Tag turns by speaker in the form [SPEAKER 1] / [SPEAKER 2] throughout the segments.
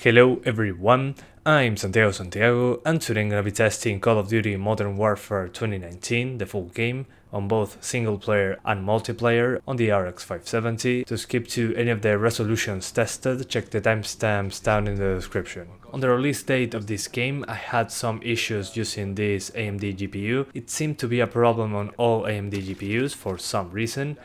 [SPEAKER 1] Hello everyone, I'm Santiago and today I'm gonna be testing Call of Duty Modern Warfare 2019, the full game, on both single player and multiplayer on the RX 570. To skip to any of the resolutions tested, check the timestamps down in the description. On the release date of this game, I had some issues using this AMD GPU. It seemed to be a problem on all AMD GPUs for some reason.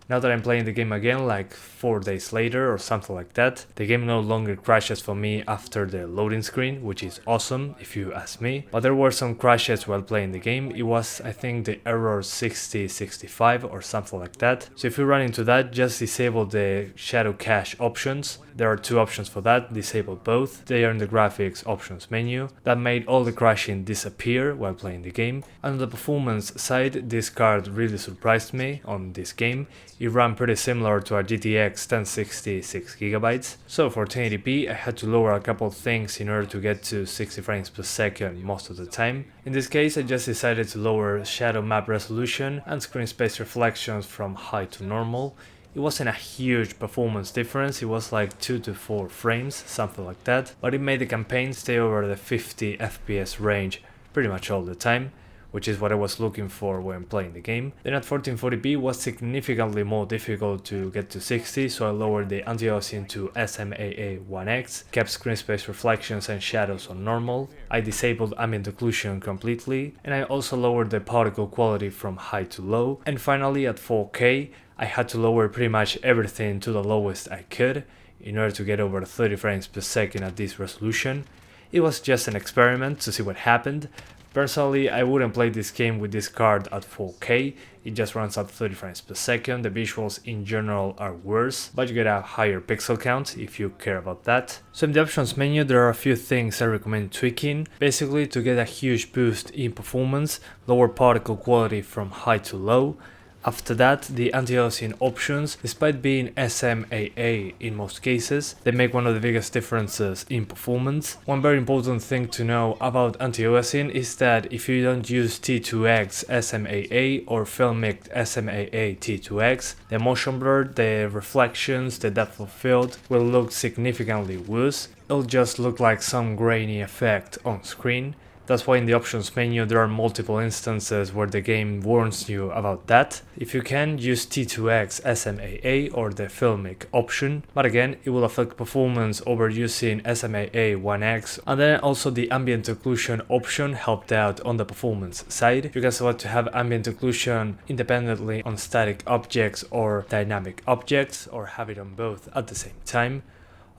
[SPEAKER 1] Now that I'm playing the game again, like 4 days later or something like that, the game no longer crashes for me after the loading screen, which is awesome if you ask me. But there were some crashes while playing the game. It was, I think, the error 6065 or something like that. So if you run into that, just disable the shadow cache options. There are two options for that, disable both. They are in the graphics options menu. That made all the crashing disappear while playing the game. And on the performance side, this card really surprised me on this game. It ran pretty similar to a GTX 1060 6GB. So for 1080p I had to lower a couple things in order to get to 60 frames per second most of the time. In this case I just decided to lower shadow map resolution and screen space reflections from high to normal. It wasn't a huge performance difference, it was like 2 to 4 frames, something like that, but it made the campaign stay over the 50 FPS range pretty much all the time, which is what I was looking for when playing the game. Then at 1440p was significantly more difficult to get to 60, so I lowered the anti-aliasing to SMAA 1X, kept screen space reflections and shadows on normal, I disabled ambient occlusion completely, and I also lowered the particle quality from high to low, and finally at 4K I had to lower pretty much everything to the lowest I could in order to get over 30 frames per second at this resolution. It was just an experiment to see what happened. Personally, I wouldn't play this game with this card at 4K, it just runs at 30 frames per second, the visuals in general are worse, but you get a higher pixel count if you care about that. So in the options menu there are a few things I recommend tweaking, basically to get a huge boost in performance, lower particle quality from high to low. After that, the anti-aliasing options, despite being SMAA in most cases, they make one of the biggest differences in performance. One very important thing to know about anti-aliasing is that if you don't use T2X SMAA or filmic SMAA T2X, the motion blur, the reflections, the depth of field will look significantly worse. It'll just look like some grainy effect on screen. That's why in the options menu there are multiple instances where the game warns you about that. If you can, use T2X SMAA or the filmic option, but again it will affect performance over using SMAA 1X, and then also the ambient occlusion option helped out on the performance side. You can select to have ambient occlusion independently on static objects or dynamic objects, or have it on both at the same time.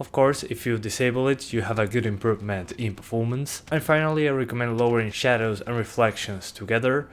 [SPEAKER 1] Of course, if you disable it, you have a good improvement in performance. And finally, I recommend lowering shadows and reflections together.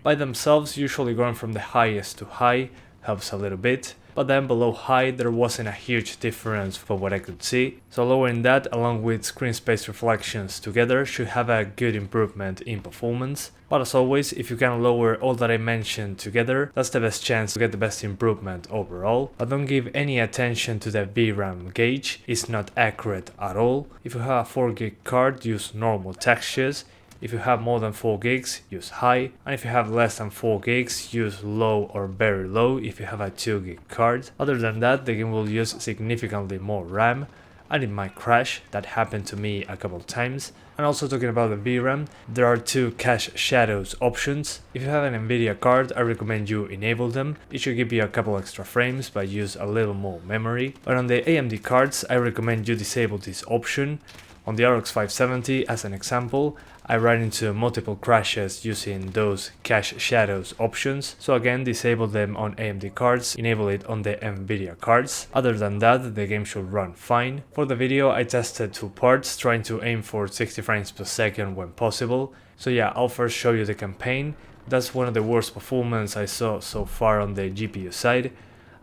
[SPEAKER 1] By themselves, usually going from the highest to high helps a little bit, but then below high there wasn't a huge difference for what I could see. So lowering that along with screen space reflections together should have a good improvement in performance. But as always, if you can lower all that I mentioned together, that's the best chance to get the best improvement overall. But don't give any attention to the VRAM gauge, it's not accurate at all. If you have a 4 gig card, use normal textures. If you have more than 4 gigs, use high, and if you have less than 4 gigs, use low or very low if you have a 2 gig card. Other than that, the game will use significantly more RAM, and it might crash. That happened to me a couple times. And also talking about the VRAM, there are two cache shadows options. If you have an NVIDIA card, I recommend you enable them. It should give you a couple extra frames, but use a little more memory. But on the AMD cards, I recommend you disable this option. On the RX 570, as an example, I ran into multiple crashes using those cache shadows options, so again disable them on AMD cards, enable it on the NVIDIA cards. Other than that, the game should run fine. For the video I tested 2 parts, trying to aim for 60 frames per second when possible. So yeah, I'll first show you the campaign. That's one of the worst performance I saw so far on the GPU side.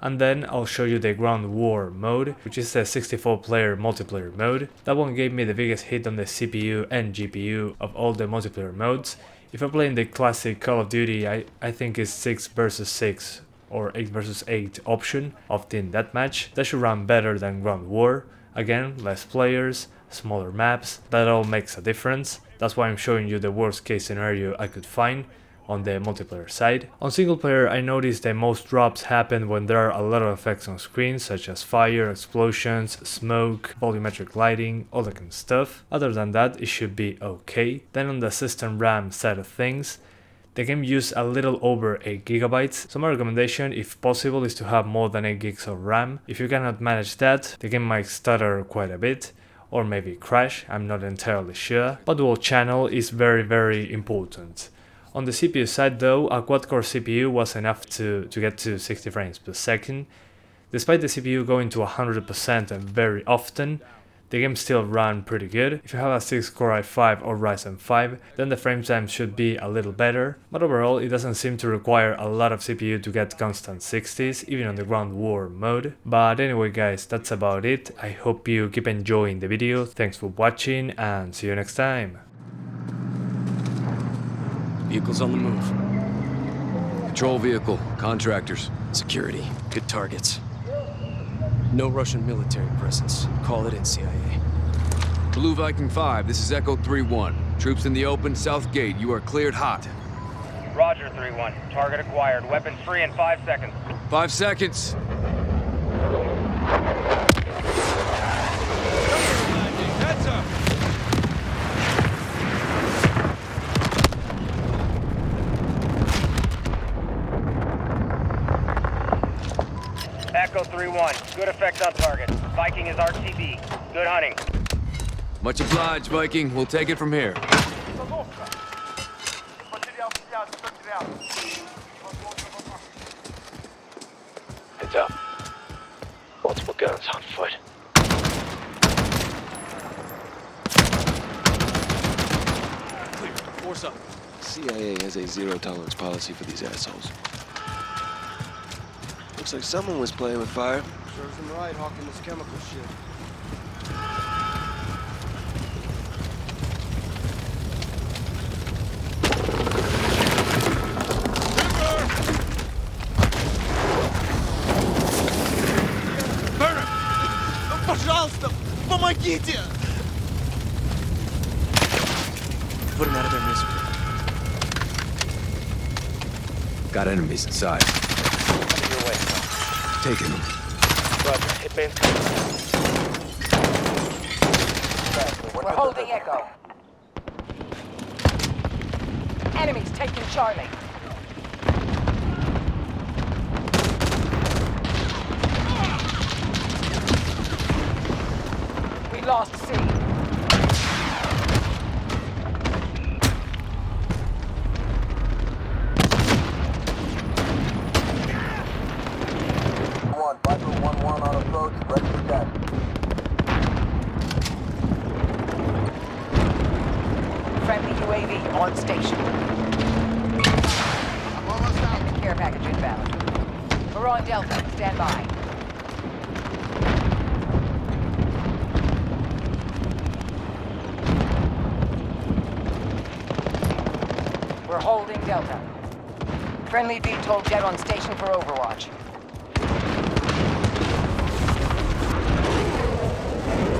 [SPEAKER 1] And then I'll show you the Ground War mode, which is a 64-player multiplayer mode. That one gave me the biggest hit on the CPU and GPU of all the multiplayer modes. If I'm playing the classic Call of Duty, I think it's 6 versus 6 or 8 versus 8 option of Team Deathmatch. That should run better than Ground War. Again, less players, smaller maps, that all makes a difference. That's why I'm showing you the worst case scenario I could find. on the multiplayer side. On single player, I noticed that most drops happen when there are a lot of effects on screen, such as fire, explosions, smoke, volumetric lighting, all that kind of stuff. Other than that, it should be okay. Then on the system RAM side of things, the game used a little over 8 GB, so my recommendation, if possible, is to have more than 8 gigs of RAM. If you cannot manage that, the game might stutter quite a bit, or maybe crash, I'm not entirely sure, but dual channel is very important. On the CPU side though, a quad-core CPU was enough to get to 60 frames per second. Despite the CPU going to 100% and very often, the game still ran pretty good. If you have a 6-core i5 or Ryzen 5, then the frame time should be a little better, but overall it doesn't seem to require a lot of CPU to get constant 60s, even on the ground war mode. But anyway guys, that's about it. I hope you keep enjoying the video, thanks for watching and see you next time.
[SPEAKER 2] Vehicles on the move. Patrol vehicle, contractors, security, good targets. No Russian military presence. Call it in, CIA. Blue Viking 5, this is Echo 3-1. Troops in the open, south gate. You are cleared hot.
[SPEAKER 3] Roger, 3-1. Target acquired. Weapons free in 5 seconds.
[SPEAKER 2] 5 seconds. Heads up!
[SPEAKER 3] Echo 3-1. Good effect on target. Viking is RTB. Good hunting.
[SPEAKER 2] Much obliged, Viking. We'll take it from here.
[SPEAKER 4] Heads up. Multiple guns on foot.
[SPEAKER 2] Clear. Force up.
[SPEAKER 5] CIA has a zero-tolerance policy for these assholes. Looks like someone was playing with fire.
[SPEAKER 6] Serves them right, hawking this chemical shit.
[SPEAKER 5] Пожалуйста, помогите! Put him out of their misery.
[SPEAKER 2] Got enemies inside.
[SPEAKER 3] Coming your way.
[SPEAKER 2] Taking them.
[SPEAKER 3] Roger. Hit base.
[SPEAKER 7] We're holding Echo. Enemies taking Charlie. We lost C.
[SPEAKER 8] Viper 1-1 on approach, ready for attack.
[SPEAKER 7] Friendly UAV on station.
[SPEAKER 6] I'm almost out.
[SPEAKER 7] Enemy care package inbound. We're on Delta. Stand by. We're holding Delta. Friendly VTOL jet on station for overwatch.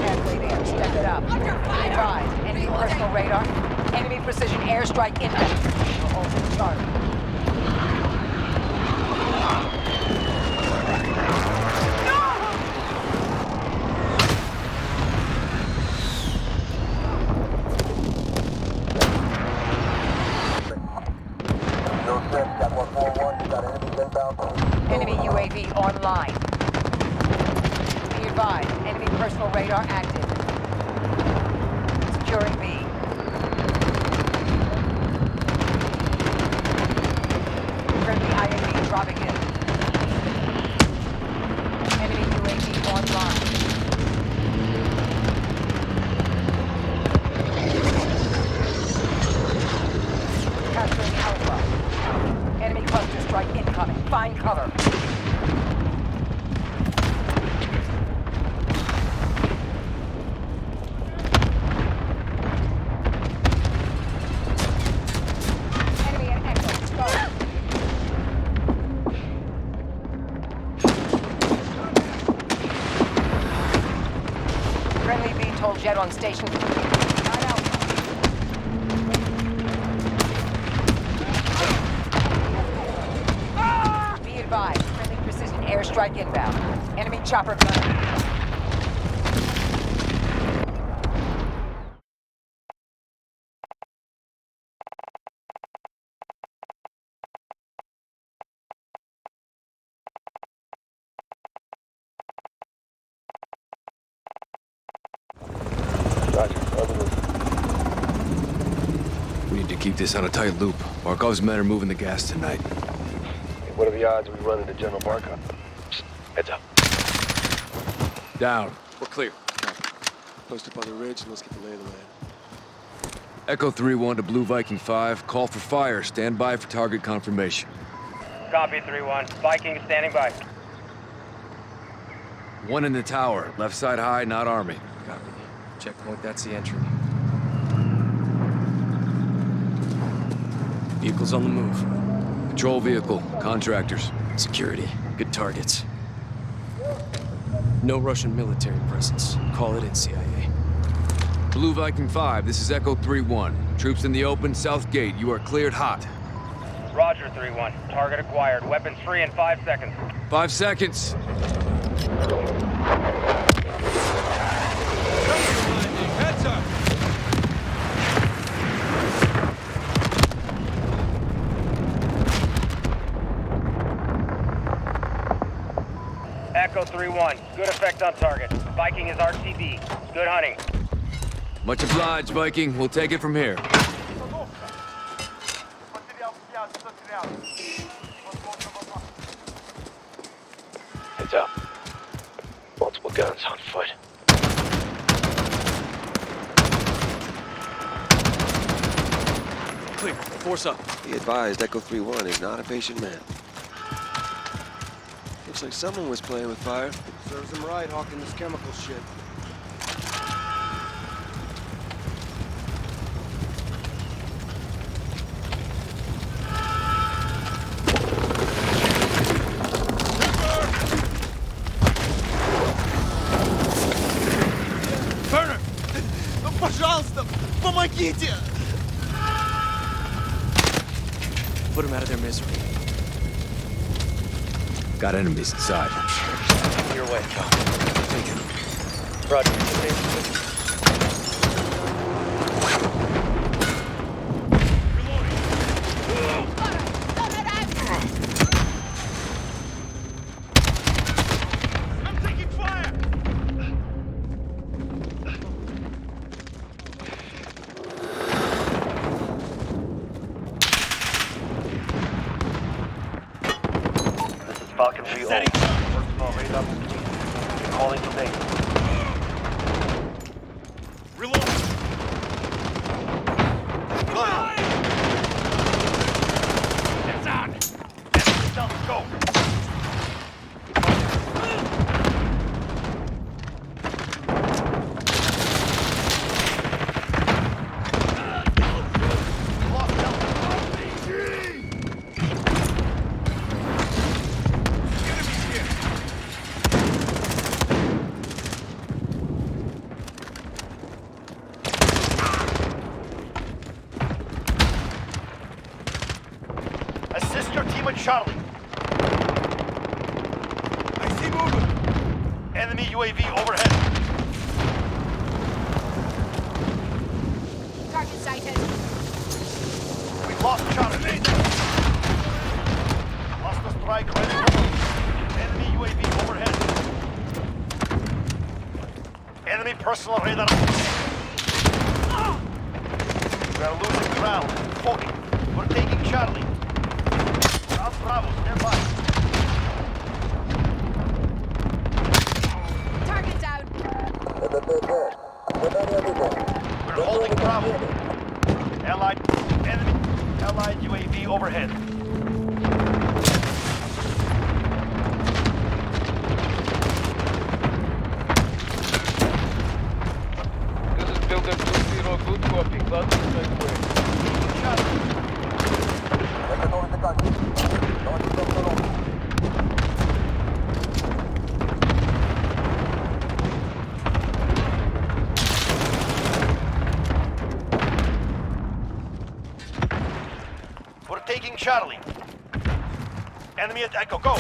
[SPEAKER 7] Halfway there. Step it up. Advise. Enemy personal radar. Enemy precision airstrike incoming. We're holding Charlie. Enemy UAV online. Be advised, enemy personal radar active. Securing B. Friendly IAV dropping in. Enemy UAV online. Capturing Alpha. Enemy cluster strike incoming. Find cover. Enemy in Echo. Go. Friendly VTOL jet on station. Not Alpha. airstrike inbound. Enemy chopper gun.
[SPEAKER 4] Roger, on the move.
[SPEAKER 2] We need to keep this on a tight loop. Barkov's men are moving the gas tonight.
[SPEAKER 4] What are the odds we run into General Barkov? Heads up.
[SPEAKER 2] Down. We're clear.
[SPEAKER 5] Post up on the ridge and let's get the lay of the land.
[SPEAKER 2] Echo 3-1 to Blue Viking 5. Call for fire. Stand by for target confirmation.
[SPEAKER 3] Copy 3-1. Viking is standing by.
[SPEAKER 2] One in the tower. Left side high, not army. Copy. Checkpoint, that's the entry. Vehicles on the move. Patrol vehicle. Contractors. Security. Good targets. No Russian military presence. Call it in, CIA. Blue Viking 5, this is Echo 3-1. Troops in the open, south gate. You are cleared hot.
[SPEAKER 3] Roger 3-1. Target acquired. Weapons free in 5 seconds.
[SPEAKER 2] 5 seconds.
[SPEAKER 6] Heads up!
[SPEAKER 3] Echo 3-1. Good effect on target. Viking is RTB. Good hunting.
[SPEAKER 2] Much obliged, Viking. We'll take it from here.
[SPEAKER 4] Heads up. Multiple guns on foot.
[SPEAKER 2] Clear. Force up.
[SPEAKER 5] Be advised, Echo 3-1 is not a patient man. Looks like someone was playing with fire.
[SPEAKER 6] Serves him right, hawking this chemical shit. Turner! Пожалуйста, помогите!
[SPEAKER 2] Put them out of their misery. Got enemies inside.
[SPEAKER 3] Your way, John. Thank you. Roger.
[SPEAKER 6] I'm taking fire!
[SPEAKER 8] This is Falcon 3 First small radar. Calling to base.
[SPEAKER 6] Reload! It's on! Let's go! Assist your team at Charlie. I see movement. Enemy UAV overhead.
[SPEAKER 7] Target sighted.
[SPEAKER 6] We've lost Charlie. Lost the strike ready for move. Enemy UAV overhead. Enemy personal radar. We are losing ground. Focus. We're taking Charlie. Ground Bravo, stand by.
[SPEAKER 7] Target down.
[SPEAKER 6] We're holding Bravo. Allied UAV overhead.
[SPEAKER 4] This is Builder 2-0. Good copy. Glad to
[SPEAKER 6] We're taking Charlie. Enemy at Echo, go!